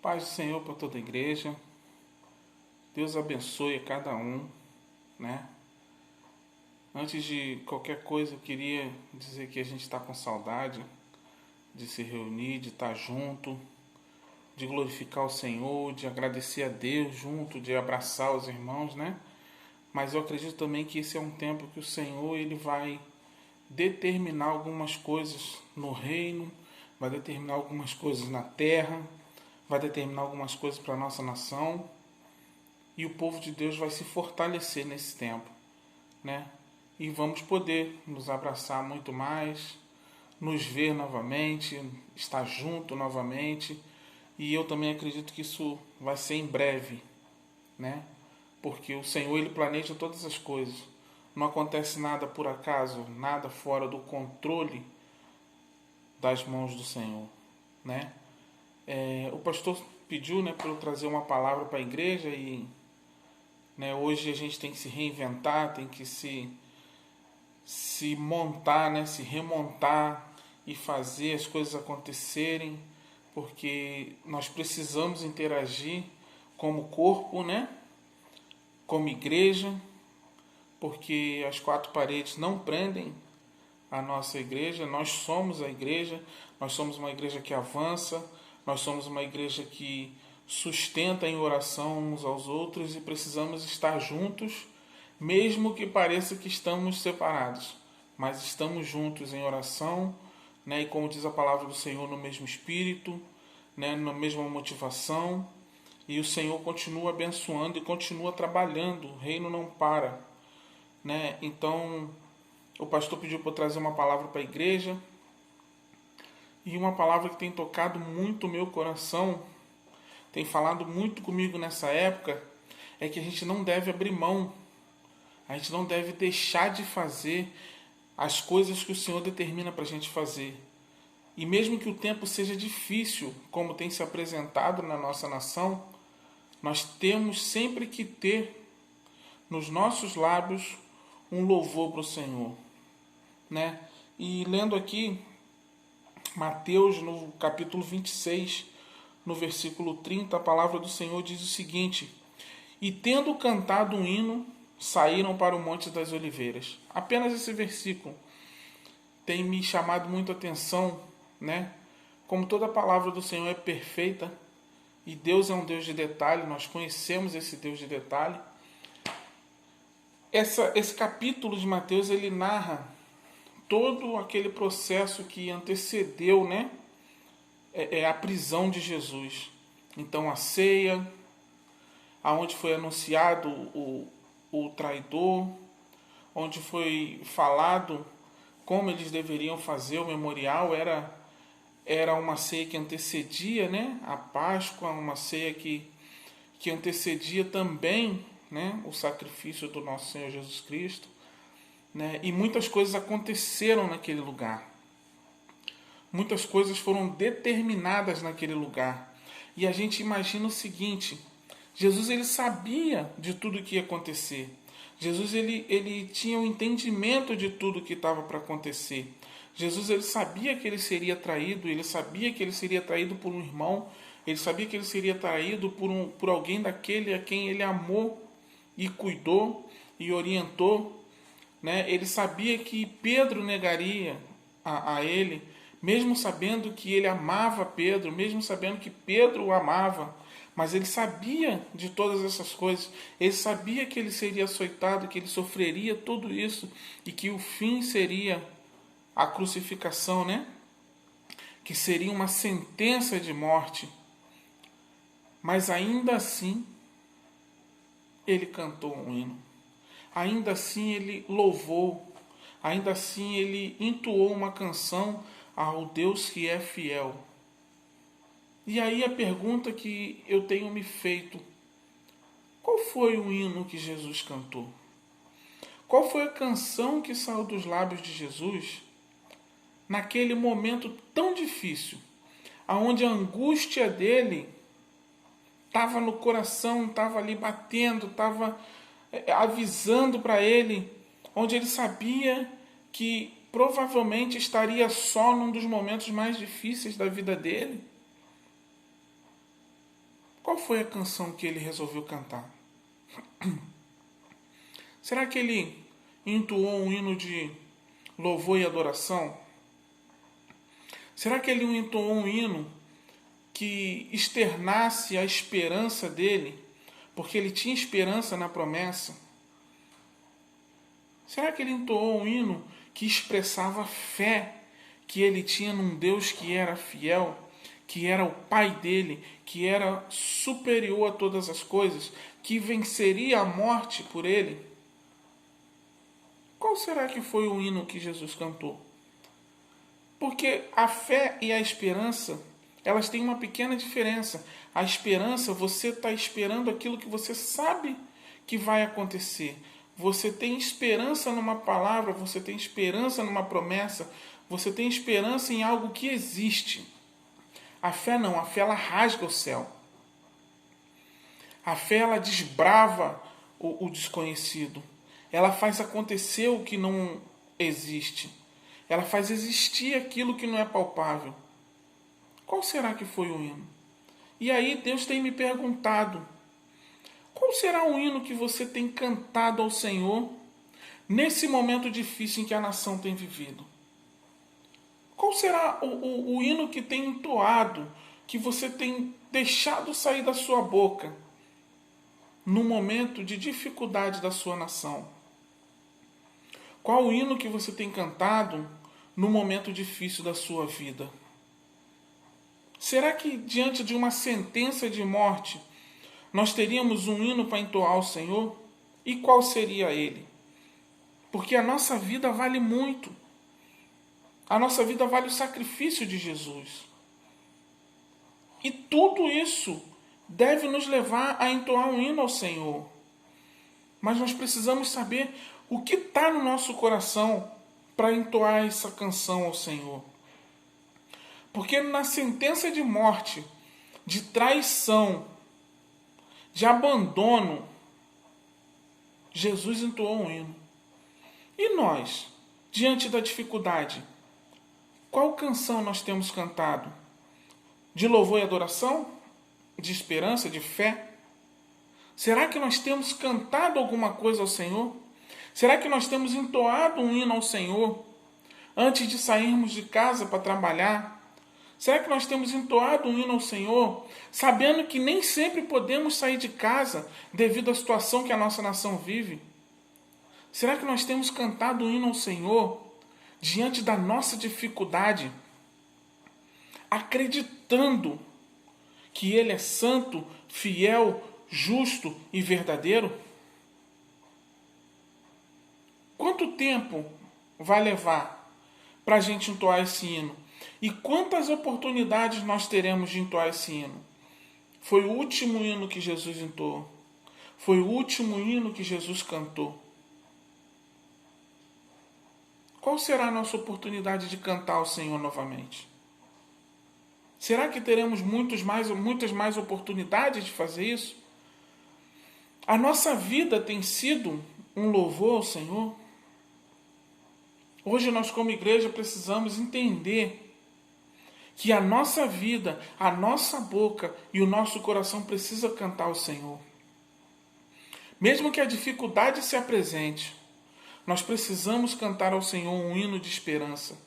Paz do Senhor para toda a igreja. Deus abençoe a cada um, né? Antes de qualquer coisa, eu queria dizer que a gente está com saudade de se reunir, de estar junto, de glorificar o Senhor, de agradecer a Deus junto, de abraçar os irmãos, né? Mas eu acredito também que esse é um tempo que o Senhor ele vai determinar algumas coisas no reino, vai determinar algumas coisas na terra, vai determinar algumas coisas para a nossa nação, e o povo de Deus vai se fortalecer nesse tempo, né? E vamos poder nos abraçar muito mais, nos ver novamente, estar junto novamente. E eu também acredito que isso vai ser em breve, né? Porque o Senhor ele planeja todas as coisas. Não acontece nada por acaso, nada fora do controle das mãos do Senhor, né? O pastor pediu, né, para eu trazer uma palavra para a igreja e, né, hoje a gente tem que se reinventar, tem que se montar, né, se remontar e fazer as coisas acontecerem, porque nós precisamos interagir como corpo, né, como igreja, porque as quatro paredes não prendem a nossa igreja, nós somos a igreja, nós somos uma igreja que avança, nós somos uma igreja que sustenta em oração uns aos outros e precisamos estar juntos, mesmo que pareça que estamos separados, mas estamos juntos em oração, né? E como diz a palavra do Senhor, no mesmo espírito, né? Na mesma motivação, e o Senhor continua abençoando e continua trabalhando, o reino não para, né? Então, o pastor pediu para eu trazer uma palavra para a igreja, e uma palavra que tem tocado muito o meu coração, tem falado muito comigo nessa época, é que a gente não deve abrir mão, a gente não deve deixar de fazer as coisas que o Senhor determina para a gente fazer. E mesmo que o tempo seja difícil, como tem se apresentado na nossa nação, nós temos sempre que ter nos nossos lábios um louvor para o Senhor, né? E lendo aqui Mateus no capítulo 26, no versículo 30, a palavra do Senhor diz o seguinte: E tendo cantado um hino, saíram para o Monte das Oliveiras. Apenas esse versículo tem me chamado muito a atenção, né? Como toda a palavra do Senhor é perfeita, e Deus é um Deus de detalhe, nós conhecemos esse Deus de detalhe. Esse capítulo de Mateus, ele narra todo aquele processo que antecedeu, né, a prisão de Jesus. Então a ceia, aonde foi anunciado o traidor, onde foi falado como eles deveriam fazer o memorial, era uma ceia que antecedia, né, a Páscoa, uma ceia que antecedia também, né, o sacrifício do nosso Senhor Jesus Cristo, né, e muitas coisas aconteceram naquele lugar. Muitas coisas foram determinadas naquele lugar. E a gente imagina o seguinte: Jesus ele sabia de tudo que ia acontecer. Jesus ele tinha o entendimento de tudo que estava para acontecer. Jesus ele sabia que ele seria traído, ele sabia que ele seria traído por um irmão, ele sabia que ele seria traído por alguém daquele a quem ele amou e cuidou e orientou, né? Ele sabia que Pedro negaria a ele, mesmo sabendo que ele amava Pedro, mesmo sabendo que Pedro o amava, mas ele sabia de todas essas coisas, ele sabia que ele seria açoitado, que ele sofreria tudo isso e que o fim seria a crucificação, né? Que seria uma sentença de morte. Mas ainda assim, ele cantou um hino. Ainda assim ele louvou. Ainda assim ele entoou uma canção ao Deus que é fiel. E aí a pergunta que eu tenho me feito: qual foi o hino que Jesus cantou? Qual foi a canção que saiu dos lábios de Jesus naquele momento tão difícil, aonde a angústia dele estava no coração, estava ali batendo, estava avisando para ele, onde ele sabia que provavelmente estaria só num dos momentos mais difíceis da vida dele? Qual foi a canção que ele resolveu cantar? Será que ele entoou um hino de louvor e adoração? Será que ele entoou um hino que externasse a esperança dele, porque ele tinha esperança na promessa? Será que ele entoou um hino que expressava a fé que ele tinha num Deus que era fiel, que era o Pai dele, que era superior a todas as coisas, que venceria a morte por ele? Qual será que foi o hino que Jesus cantou? Porque a fé e a esperança, elas têm uma pequena diferença. A esperança, você está esperando aquilo que você sabe que vai acontecer. Você tem esperança numa palavra, você tem esperança numa promessa, você tem esperança em algo que existe. A fé não, a fé ela rasga o céu. A fé ela desbrava o desconhecido. Ela faz acontecer o que não existe. Ela faz existir aquilo que não é palpável. Qual será que foi o hino? E aí Deus tem me perguntado: qual será o hino que você tem cantado ao Senhor nesse momento difícil em que a nação tem vivido? Qual será o hino que tem entoado, que você tem deixado sair da sua boca no momento de dificuldade da sua nação? Qual o hino que você tem cantado no momento difícil da sua vida? Será que diante de uma sentença de morte nós teríamos um hino para entoar ao Senhor? E qual seria ele? Porque a nossa vida vale muito. A nossa vida vale o sacrifício de Jesus. E tudo isso deve nos levar a entoar um hino ao Senhor. Mas nós precisamos saber o que está no nosso coração para entoar essa canção ao Senhor. Porque na sentença de morte, de traição, de abandono, Jesus entoou um hino. E nós, diante da dificuldade, qual canção nós temos cantado? De louvor e adoração? De esperança, de fé? Será que nós temos cantado alguma coisa ao Senhor? Será que nós temos entoado um hino ao Senhor antes de sairmos de casa para trabalhar? Será que nós temos entoado um hino ao Senhor, sabendo que nem sempre podemos sair de casa devido à situação que a nossa nação vive? Será que nós temos cantado um hino ao Senhor diante da nossa dificuldade, acreditando que Ele é santo, fiel, justo e verdadeiro? Quanto tempo vai levar para a gente entoar esse hino? E quantas oportunidades nós teremos de entoar esse hino? Foi o último hino que Jesus entoou. Foi o último hino que Jesus cantou. Qual será a nossa oportunidade de cantar ao Senhor novamente? Será que teremos muitas mais oportunidades de fazer isso? A nossa vida tem sido um louvor ao Senhor? Hoje nós como igreja precisamos entender que a nossa vida, a nossa boca e o nosso coração precisa cantar ao Senhor. Mesmo que a dificuldade se apresente, nós precisamos cantar ao Senhor um hino de esperança.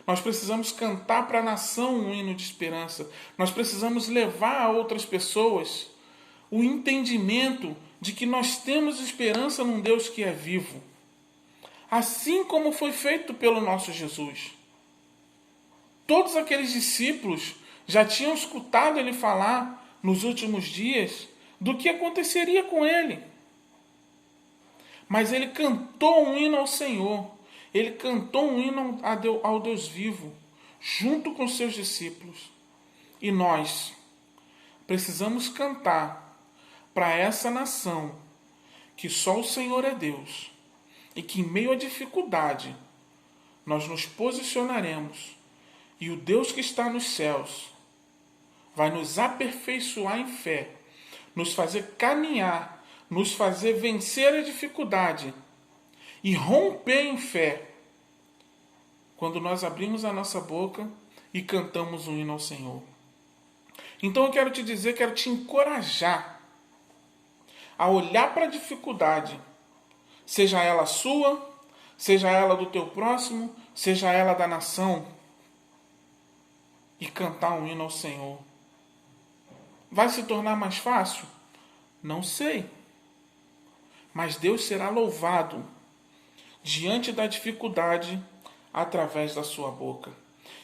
Nós precisamos cantar para a nação um hino de esperança. Nós precisamos levar a outras pessoas o entendimento de que nós temos esperança num Deus que é vivo. Assim como foi feito pelo nosso Jesus. Todos aqueles discípulos já tinham escutado ele falar nos últimos dias do que aconteceria com ele. Mas ele cantou um hino ao Senhor. Ele cantou um hino ao Deus vivo, junto com seus discípulos. E nós precisamos cantar para essa nação que só o Senhor é Deus. E que em meio à dificuldade nós nos posicionaremos. E o Deus que está nos céus vai nos aperfeiçoar em fé, nos fazer caminhar, nos fazer vencer a dificuldade e romper em fé quando nós abrimos a nossa boca e cantamos um hino ao Senhor. Então eu quero te dizer, quero te encorajar a olhar para a dificuldade, seja ela sua, seja ela do teu próximo, seja ela da nação, e cantar um hino ao Senhor. Vai se tornar mais fácil? Não sei. Mas Deus será louvado diante da dificuldade através da sua boca.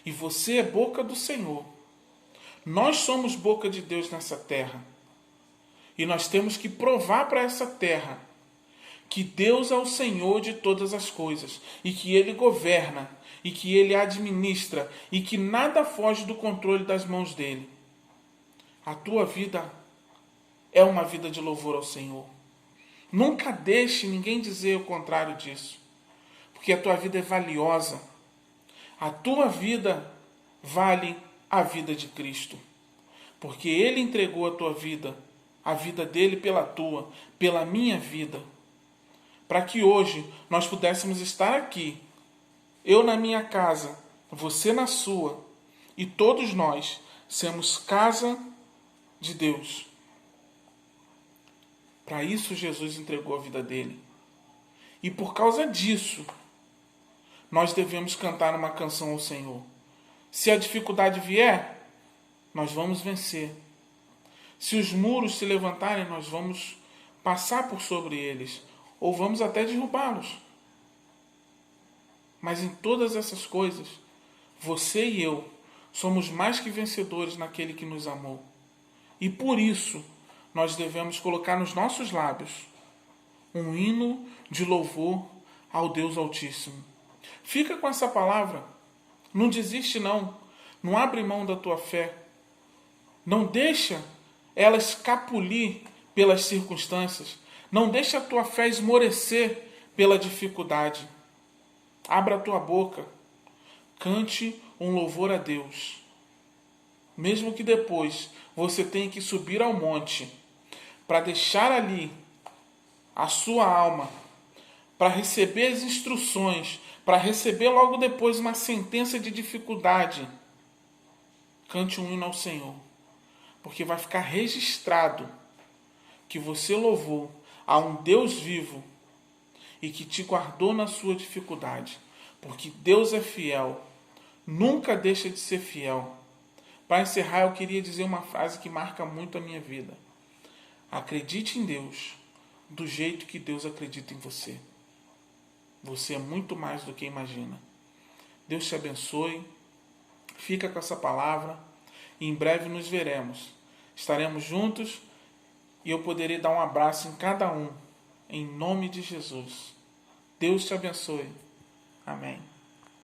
E você é boca do Senhor. Nós somos boca de Deus nessa terra. E nós temos que provar para essa terra que Deus é o Senhor de todas as coisas, e que Ele governa, e que Ele administra, e que nada foge do controle das mãos dEle. A tua vida é uma vida de louvor ao Senhor. Nunca deixe ninguém dizer o contrário disso, porque a tua vida é valiosa. A tua vida vale a vida de Cristo, porque Ele entregou a tua vida, a vida dEle pela tua, pela minha vida, para que hoje nós pudéssemos estar aqui, eu na minha casa, você na sua, e todos nós sermos casa de Deus. Para isso Jesus entregou a vida dele. E por causa disso, nós devemos cantar uma canção ao Senhor. Se a dificuldade vier, nós vamos vencer. Se os muros se levantarem, nós vamos passar por sobre eles, ou vamos até derrubá-los. Mas em todas essas coisas, você e eu somos mais que vencedores naquele que nos amou. E por isso, nós devemos colocar nos nossos lábios um hino de louvor ao Deus Altíssimo. Fica com essa palavra. Não desiste não. Não abre mão da tua fé. Não deixa ela escapulir pelas circunstâncias. Não deixa a tua fé esmorecer pela dificuldade. Abra a tua boca. Cante um louvor a Deus. Mesmo que depois você tenha que subir ao monte para deixar ali a sua alma, para receber as instruções, para receber logo depois uma sentença de dificuldade, cante um hino ao Senhor, porque vai ficar registrado que você louvou a um Deus vivo e que te guardou na sua dificuldade, porque Deus é fiel, nunca deixa de ser fiel. Para encerrar, eu queria dizer uma frase que marca muito a minha vida. Acredite em Deus do jeito que Deus acredita em você. Você é muito mais do que imagina. Deus te abençoe. Fica com essa palavra. E em breve nos veremos. Estaremos juntos e eu poderei dar um abraço em cada um. Em nome de Jesus. Deus te abençoe. Amém.